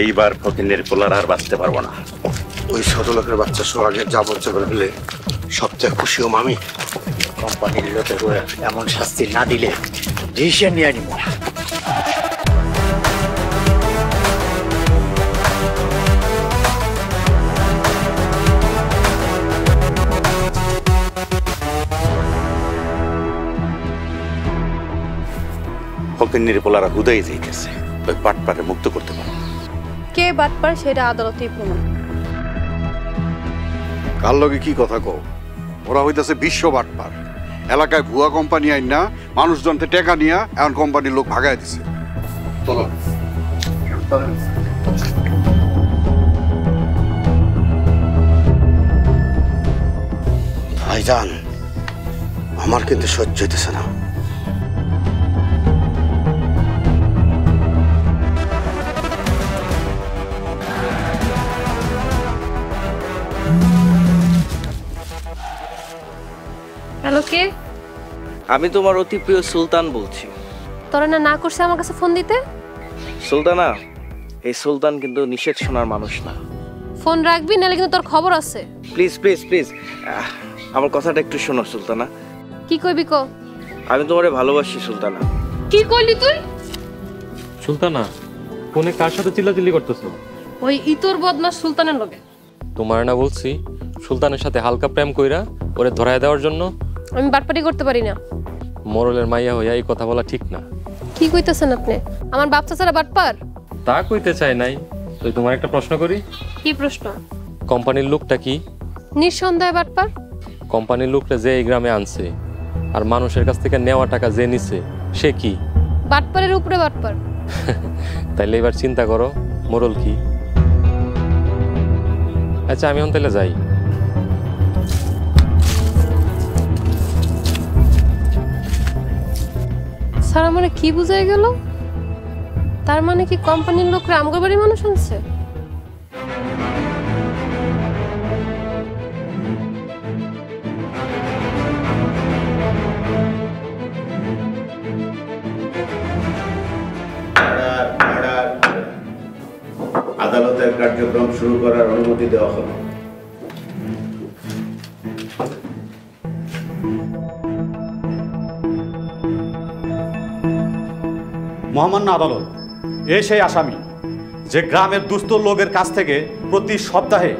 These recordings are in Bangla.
এইবার ফকিনের পোলার আর বাঁচতে পারবো না। ওই ছোট লোকের বাচ্চা সোহাগের যা বলছে করে ফেলে সবচেয়ে খুশি হম আমি। কোম্পানির লোকের এমন শাস্তি না দিলে ডিসিশন নিয়ে নিব। ফকিনের পোলারা হুদাই যাইতেছে, ওই পাটপারে মুক্ত করতে পারবো। কে বাটপার সেটা আদালতেই প্রমাণ। কার লগে কি কথা কও? ওরা হইতেছে বিশ্ব বাটপার। এলাকায় ভুয়া কোম্পানি আইন না মানুষজনকে টেকা নিয়ে এখন কোম্পানির লোক ভাগায় দিছে। চলো ভাইজান, আমার কিন্তু সহ্য হইতেছে না। হ্যালো, কে? আমি তোমার অতি প্রিয় সুলতান বলছি। তোরা না করছে আমার কাছে ফোন দিতে? সুলতানা, এই সুলতান কিন্তু নিষেধ শোনার মানুষ না। ফোন রাখবি, নাহলে কিন্তু তোর খবর আছে। প্লিজ প্লিজ প্লিজ, আমার কথাটা একটু শোনো সুলতানা। কি কইবি কো? আমি তোমারে ভালোবাসি সুলতানা। কি কইলি তুই? সুলতানা, ফোনে কার সাথে চিল্লাচিল্লি করতেছো? ওই ইতর বদমাস সুলতানের লগে। তোমার না বলছি সুলতানের সাথে হালকা প্রেম কইরা ওরে ধরায় দেওয়ার জন্য? আমি বাটপাটি করতে পারি না। মোরলের মাইয়া হইয়া এই কথা বলা ঠিক না। কি কইতেছেন আপনি? আমার বাপ চাচারা বাটপার? তা কইতে চাই নাই। তো তোমার একটা প্রশ্ন করি। কি প্রশ্ন? কোম্পানির লোকটা কি? নিঃসন্দেহে বাটপার। কোম্পানির লোকটা যে এই গ্রামে আনছে আর মানুষের কাছ থেকে নেওয়া টাকা যে নিছে সে কি? বাটপারের উপরে বাটপার। তাইলে এবার চিন্তা করো মোরল কি। আচ্ছা, আমি এখন তাহলে যাই। স্যার, আমার কি বুঝাই গেল? তার মানে কি কোম্পানির লোকরা আমগর বাড়ির মানুষ আনছে? আদালতের কার্যক্রম শুরু করার অনুমতি দেওয়া হলো। মহামান্য আদালত, এই সেই আসামি যে গ্রামের দুস্থ লোকের কাছ থেকে প্রতি সপ্তাহে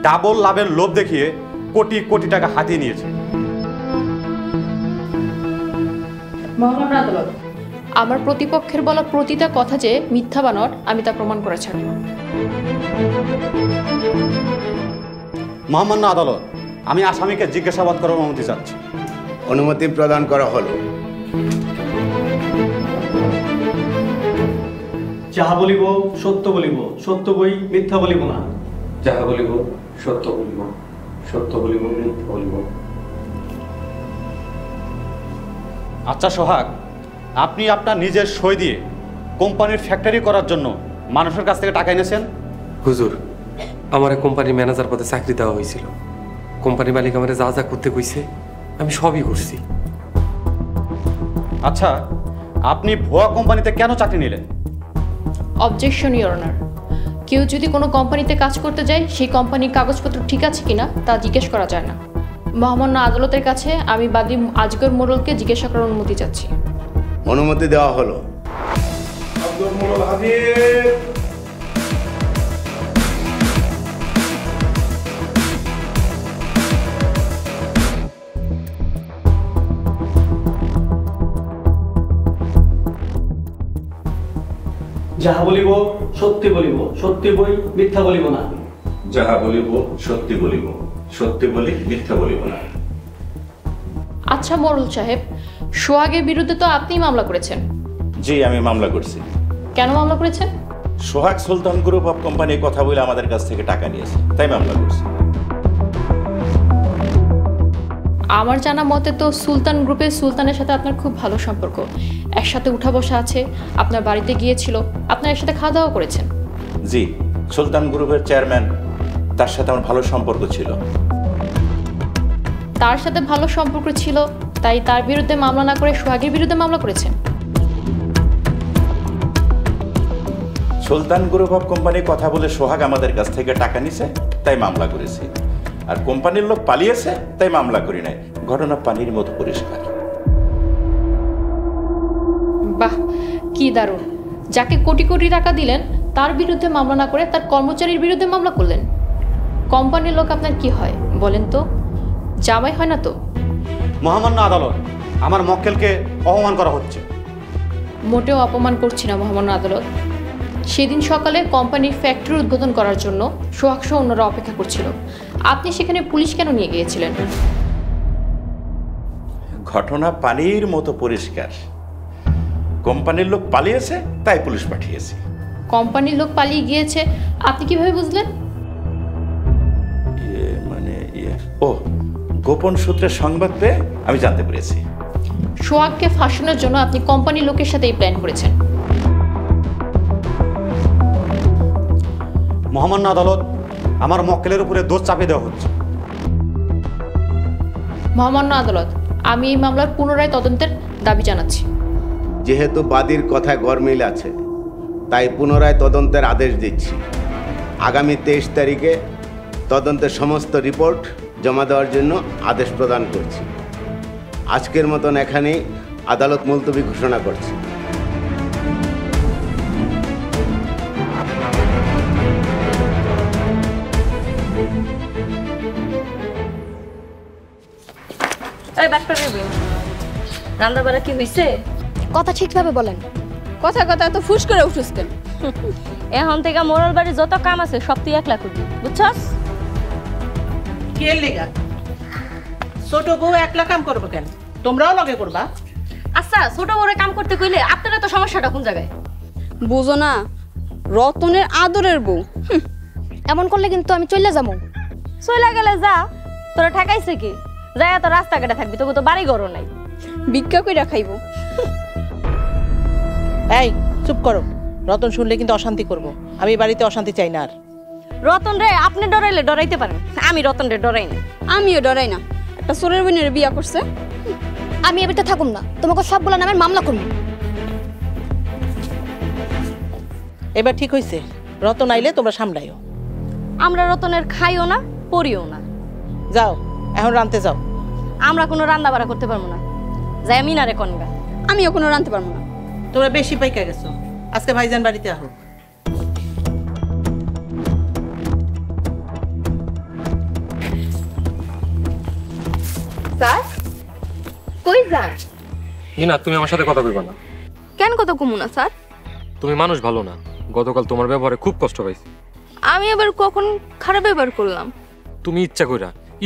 ডাবল লাভের লোভ দেখিয়ে কোটি কোটি টাকা হাতিয়ে নিয়েছে। মহামান্য আদালত, আমার প্রতিপক্ষের বলা প্রতিটা কথা যে মিথ্যা বানর, আমি তা প্রমাণ করে ছাড়ব। মহামান্য আদালত, আমি আসামিকে জিজ্ঞাসাবাদ করার অনুমতি চাচ্ছি। অনুমতি প্রদান করা হলো। যাহা বলিব সত্য বলিব, সত্য বই মিথ্যা বলিব না। যাহা বলিব সত্য বলিব, সত্য বলিব, মিথ্যা বলিব। আচ্ছা সোহাগ, আপনি আপনার নিজের সই দিয়ে কোম্পানির ফ্যাক্টরি করার জন্য মানুষের কাছ থেকে টাকা এনেছেন? হুজুর, আমার কোম্পানির ম্যানেজার পদে চাকরি দেওয়া হয়েছিল। কোম্পানির মালিক আমার যা যা করতে কইছে আমি সবই করছি। আচ্ছা, আপনি ভুয়া কোম্পানিতে কেন চাকরি নিলেন? অবজেকশন ইওর অনার, কেউ যদি কোনো কোম্পানিতে কাজ করতে যায় সেই কোম্পানির কাগজপত্র ঠিক আছে কিনা তা জিজ্ঞেস করা যায় না। মহামান্য আদালতের কাছে আমি বাদী আজগর মোড়লকে জিজ্ঞাসা করার অনুমতি চাচ্ছি। অনুমতি দেওয়া হলো। যাহা বলিব সত্যি বলিব, সত্যি বই মিথ্যা বলিব না। যাহা বলিব সত্যি বলিব, সত্যি বলি মিথ্যা বলিব না। আচ্ছা মোড়ল সাহেব, সোহাগের বিরুদ্ধে তো আপনিই মামলা করেছেন। জি, আমি মামলা করছি। কেন মামলা করেছেন? সোহাগ সুলতান গ্রুপ অফ কোম্পানি কথা বলে আমাদের কাছ থেকে টাকা নিয়েছে, তাই মামলা করছি। আমার জানা মতে তো সুলতান গ্রুপের সুলতানের সাথে আপনার খুব ভালো সম্পর্ক, একসাথে উঠা বসা আছে, আপনার বাড়িতে গিয়েছিল, আপনার একসাথে খাওয়া দাওয়া করেছেন। জি, সুলতান গ্রুপের চেয়ারম্যান, তার সাথে আমার ভালো সম্পর্ক ছিল। তার সাথে ভালো সম্পর্ক ছিল তাই তার বিরুদ্ধে মামলা না করে সোহাগের বিরুদ্ধে মামলা করেছেন? সুলতান গ্রুপ অফ কোম্পানি কথা বলে সোহাগ আমাদের কাছ থেকে টাকা নিছে, তাই মামলা করেছি। আর কোম্পানির লোক পালিয়েছে, তাই মামলা করি নাই। ঘটনা পানির মতো পরিষ্কার। বাহ, কি দারুণ! যাকে কোটি কোটি টাকা দিলেন তার বিরুদ্ধে মামলা না করে তার কর্মচারীর বিরুদ্ধে মামলা করলেন। কোম্পানির লোক আপনার কি হয় বলেন তো? জামাই হয় না তো? মহামান্য আদালত, আমার মক্কেলকে অপমান করা হচ্ছে। মোটেও অপমান করছি না মহামান্য আদালত। সেদিন সকালে কোম্পানির ফ্যাক্টরি উদ্বোধন করার জন্য সোহাগ সহ অন্যরা অপেক্ষা করছিল। আপনি সেখানে পুলিশ কেন নিয়ে গিয়েছিলেন? ঘটনা পানির মতো পরিষ্কার। কোম্পানির লোক পালিয়েছে, তাই পুলিশ পাঠিয়েছি। কোম্পানির লোক পালিয়ে গিয়েছে আপনি কিভাবে বুঝলেন? ও, গোপন সূত্রে সংবাদ পেয়ে আমি জানতে পেরেছি। সোহাগকে ফাঁসানোর জন্য আপনি কোম্পানির লোকের সাথে এই প্ল্যান করেছেন। মহামান্য আদালত, আমার মক্কেলের উপরে দোষ চাপিয়ে দেওয়া হচ্ছে। মহামান্য আদালত, আমি এই মামলার পুনরায় তদন্তের দাবি জানাচ্ছি। যেহেতু বাদীর কথায় গরমিল আছে, তাই পুনরায় তদন্তের আদেশ দিচ্ছি। আগামী 23 তারিখে তদন্তের সমস্ত রিপোর্ট জমা দেওয়ার জন্য আদেশ প্রদান করছি। আজকের মতন এখানেই আদালত মুলতবি ঘোষণা করছি। এই ডাক্তার বেবি, রান্না বাড়া কি হইছে? কথা ঠিকভাবে বলেন। কথা কথা তো ফুস করে উঠুস কেন? এখন থেকে মোরল বাড়ির যত কাম আছে সব তুই একলা করবি, বুঝছস? কে লেগা ছোট বউ একলা কাম করবো কেন? তোমরাও লগে করবা। আচ্ছা, ছোট বড় কাম করতে কইলে আপনারা তো সমস্যাটা কোন জায়গায়? বুঝো না, রতনের আদরের বউ। এমন করলে কিন্তু আমি চলে যাবো। চলে গেলে যা, তোরা ঠেকাইছে কি? যাই তো রাস্তাঘাটে থাকবি, তোকে তো বাড়ি ঘরও নাই। ভিক্ষা কইরা খাইবো। এই চুপ করো, রতন শুনলে কিন্তু অশান্তি করব। আমি বাড়িতে অশান্তি চাই না। আর রতন রে আপনি ডরাইলে ডরাইতে পারেন, আমি রতন রে ডরাই না। আমিও ডরাই না। একটা সোরের বোনের বিয়া করছে। আমি এবারে থাকুম না, তোমাকে সবগুলা নামের মামলা করব। এবার ঠিক হইছে, রতন আইলে তোমরা সামলাইও। আমরা রতনের খাইও না, পড়িও না। যাও, এখন রানতে যাও। আমরা কোনো রান্না বাড়া করতে পারবো না। যাই আমি না রে কনগা। আমিও কোনো রানতে পারবো না। তোমরা বেশি পাইকা গেছো। আজকে ভাইজান বাড়িতে আহো। স্যার, কই যান? না, তুমি আমার সাথে কথা বলবে না। কেন কথা কমু না স্যার? তুমি মানুষ ভালো না। গতকাল তোমার ব্যবহারে খুব কষ্ট পাইছি। আমি এবার কখন খারাপ ব্যবহার করলাম? তুমি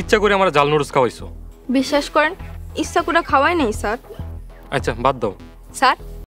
ইচ্ছা করে আমার জাল নুডলস খাওয়াইছো। বিশ্বাস করেন, ইচ্ছা করে খাওয়াই নাই স্যার। আচ্ছা, বাদ দাও। স্যার,